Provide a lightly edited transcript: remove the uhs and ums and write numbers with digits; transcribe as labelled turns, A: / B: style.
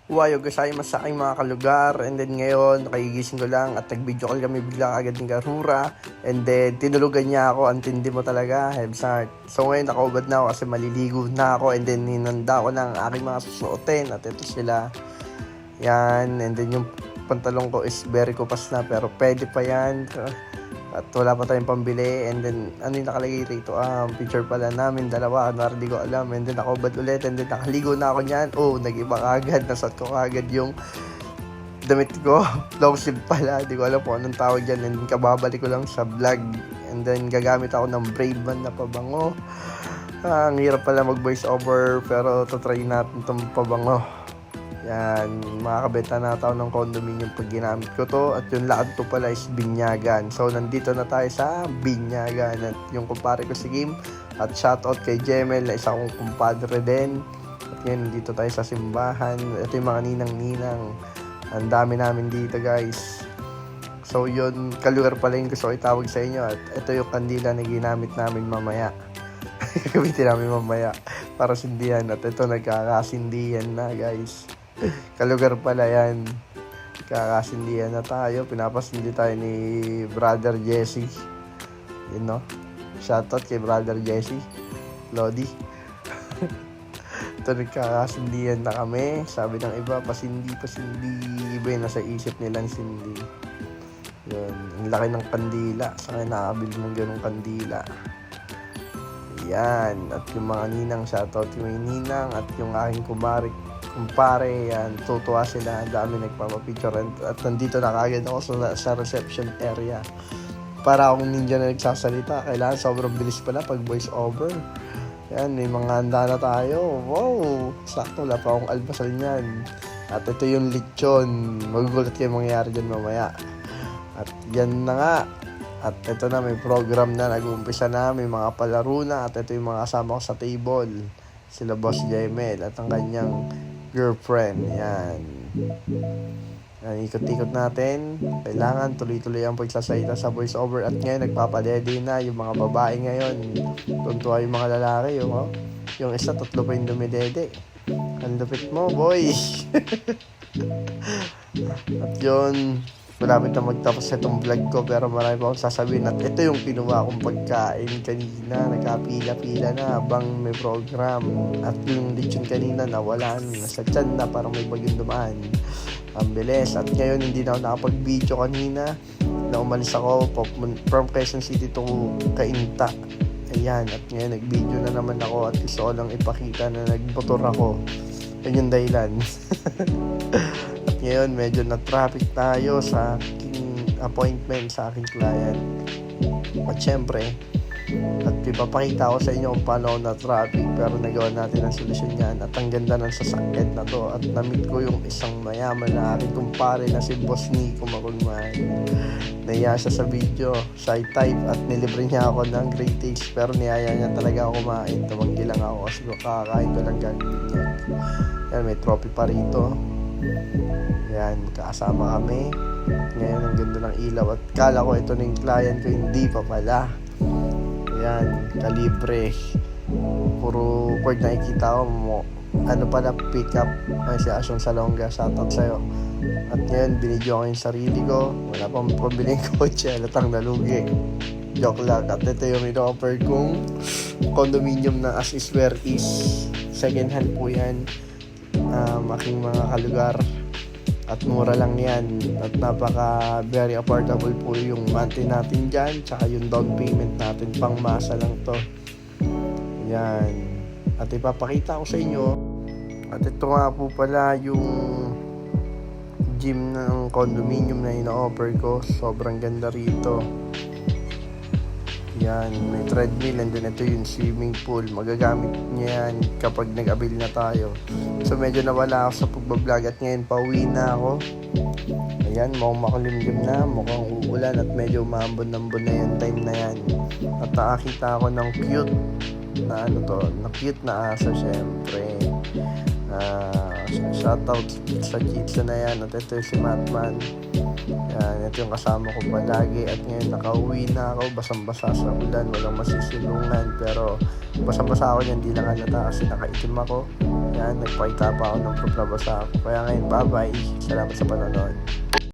A: Wayo gasaymas sa aking mga kalugar, and then ngayon nakagigising ko lang at nag-video call kami bigla agad ng Garura, and then tinulugan niya ako. Ang tindi mo talaga, Hebsart. So ngayon nakaubad na ako kasi maliligo na ako, and then hinanda ko ng aking mga susuotin at ito sila. Yan, and then yung pantalong ko is very kupas na pero pwede pa yan. At wala pa tayong pambili, and then ano yung nakalagay rito, picture pala namin dalawa, hindi ko alam, and then nakubad ulit, and then nakaligo na ako niyan. Nag-iba agad, nasot ko agad yung damit ko, long sleeve pala, di ko alam kung anong tawag dyan, and then kababalik ko lang sa vlog, and then gagamit ako ng Brave Man na pabango. Ang hirap pala mag voice over, pero tatry natin itong pabango. Yan, makakabenta na tayo ng condominium pag ginamit ko to. At yung lakad ko pala is Binyagan. So nandito na tayo sa Binyagan. At yung kumpare ko si Kim. At shoutout kay Jemel na isa kong kumpadre din. At ngayon nandito tayo sa simbahan. Ito yung mga ninang-ninang. Ang dami namin dito guys. So yun, kalugar pala yung gusto ko itawag sa inyo. At ito yung kandila na ginamit namin mamaya. Gagamitin namin mamaya para sindihan. At ito nagkakasindihan na guys. Kalugar pala yan. Kakasindihan na tayo. Pinapasindi tayo ni Brother Jesse. Yun no. Shoutout kay Brother Jesse Lodi. Ito nagkakasindihan na kami. Sabi ng iba, pasindi. Iba yung nasa isip nilang sindi. Yun. Ang laki ng kandila. Saan nakakabili ng ganong kandila. Yan. At yung mga ninang, shoutout yung may ninang. At yung aking kumpare, yan, tutuwa sila. Ang dami nagpapapicture. At nandito na kagad ako sa reception area. Para akong ninja na nagsasalita. Kailangan sobrang bilis pala pag voice over. Yan, may mga handa na tayo. Wow! Sakto, wala pa akong almasal niyan. At ito yung lechon. Magugulat kayo mangyayari dyan mamaya. At yan na nga. At ito na, may program na. Nag-uumpisa na, may mga palaro na. At ito yung mga kasama ko sa table. Sila Boss Jemel at ang kanyang girlfriend. Yan. Ikot-ikot natin. Kailangan tuloy-tuloy ang pagsasalita sa voice over. At ngayon nagpapadede na yung mga babae ngayon. Tuntua yung mga lalaki. Yung isa, 3 pa yung dumidede. Ang lupit mo, boy. At yun, malapit na magtapos itong vlog ko, pero marami pa akong sasabihin. At ito yung kinuha kong pagkain kanina. Nagkapila-pila na habang may program. At yung lechon kanina nawala na sa tiyan na, parang may bagyong dumaan. Ang bilis. At ngayon hindi na ako nakapag-video kanina na umalis ako from Quezon City to Cainta. Ayan. At ngayon nag-video na naman ako at gusto ko lang ipakita na nagmotor ako. Yan yung dahilan. At ngayon medyo na-traffic tayo sa aking appointment sa aking client. At syempre, at ipapakita ko sa inyo kung paano na-traffic, pero nagawa natin ang solusyon yan. At ang ganda ng sasakyan na to. At na-meet ko yung isang mayaman na aking kumpare na si Boss Nico Makulman. Naiya siya sa video, shy type, at nilibre niya ako ng great taste, pero niyaya niya talaga ako kumain. Tumanggi lang ako kasi kakakain ko lang gagawin niya. Yan, may trophy pa rito. Yan, magkakasama kami. Ngayon ang ganda ng ilaw. At kala ko ito na yung client ko, hindi pa pala. Yan, kalibre. Puro Ford nakikita ko mo. Ano pala, pick up. Ay, si Asyong Salonga, shoutout sa'yo. At ngayon, binidyo ko yung sarili ko. Wala pang pabiling kotse, halatang nalugi. Joke lang. At ito yung ino-offer kong condominium na as is where is. Second hand po yan. Aking mga kalugar. At mura lang yan. At napaka very affordable po yung monthly natin dyan. Tsaka yung down payment natin, pang masa lang to. Yan. At ipapakita ko sa inyo. At ito nga po pala yung gym ng condominium na ino-offer ko. Sobrang ganda rito. Yan, may treadmill, and then ito yung swimming pool. Magagamit niya yan kapag nag-avail na tayo. So medyo nawala ako sa pagbablog at ngayon pauwi na ako. Ayan, mukhang makulimlim na, mukhang uulan at medyo maambon-ambon na yung time na yan. At nakakita ako ng cute na na cute na aso syempre. Shoutout sa Chitsa na yan. At ito si Matman. Yan, ito yung kasama ko palagi. At ngayon nakauwi na ako, basang-basa sa ulan, walang masisilungan, pero Basa-basa ako niyan, hindi lang halata kasi nakaitim ako. Yan, nagpakita pa ako ng proof na basa ako. Kaya ngayon, bye-bye. Salamat sa panonood.